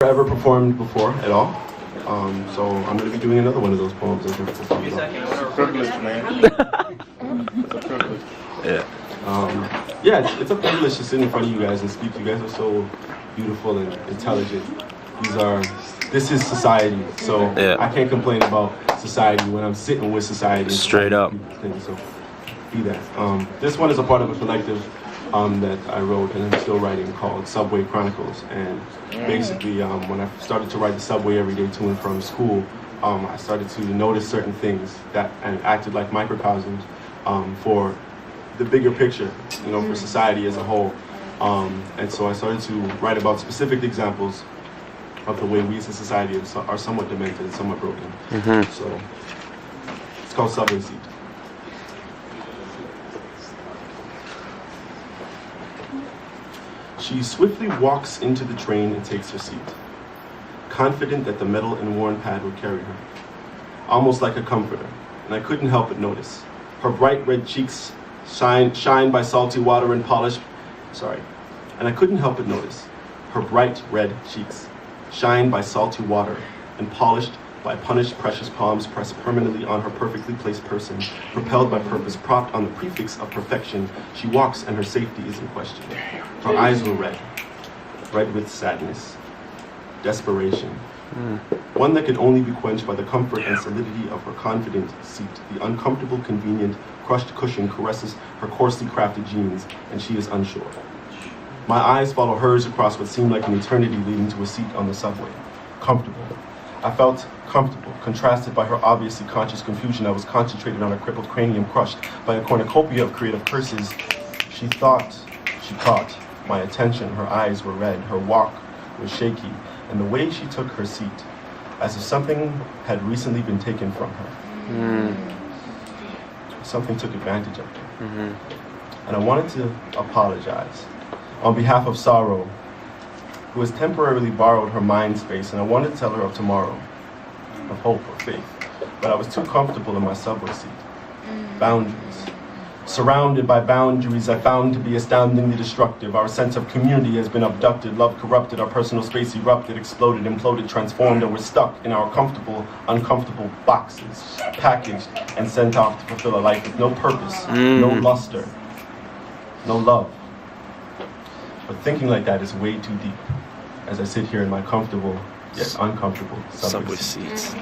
ever performed before at all. So I'm going to be doing another one of those poems. It's a privilege, man. It's a privilege. Yeah, it's a privilege to sit in front of you guys and speak. You guys are so beautiful and intelligent. This is society, so I can't complain about society when I'm sitting with society. Straight up. So be that. This one is a part of a collective that I wrote and I'm still writing called Subway Chronicles. And basically, when I started to ride the subway every day to and from school, I started to notice certain things that and acted like microcosms for the bigger picture, you know, for society as a whole. And so I started to write about specific examples of the way we as a society are somewhat demented and somewhat broken. So it's called Subway Seat. She swiftly walks into the train and takes her seat, confident that the metal and worn pad will carry her, almost like a comforter, and I couldn't help but notice. Her bright red cheeks shine by salty water and polish, and I couldn't help but notice. Her bright red cheeks shine by salty water and polished by punished precious palms pressed permanently on her perfectly placed person, propelled by purpose, propped on the prefix of perfection. She walks and her safety is in question. Her eyes were red with sadness, desperation. One that could only be quenched by the comfort and solidity of her confident seat. The uncomfortable, convenient, crushed cushion caresses her coarsely crafted jeans, and she is unsure. My eyes follow hers across what seemed like an eternity leading to a seat on the subway. Comfortable. I felt comfortable, contrasted by her obviously conscious confusion. I was concentrated on a crippled cranium crushed by a cornucopia of creative curses. She thought she caught my attention. Her eyes were red, her walk was shaky, and the way she took her seat, as if something had recently been taken from her. Something took advantage of her. And I wanted to apologize on behalf of Sorrow, who has temporarily borrowed her mind space, and I wanted to tell her of tomorrow, of hope, of faith. But I was too comfortable in my subway seat. Boundaries. Surrounded by boundaries I found to be astoundingly destructive. Our sense of community has been abducted, love corrupted, our personal space erupted, exploded, imploded, transformed, and we're stuck in our comfortable, uncomfortable boxes, packaged and sent off to fulfill a life with no purpose, no luster, no love. But thinking like that is way too deep as I sit here in my comfortable, yet uncomfortable subway seats.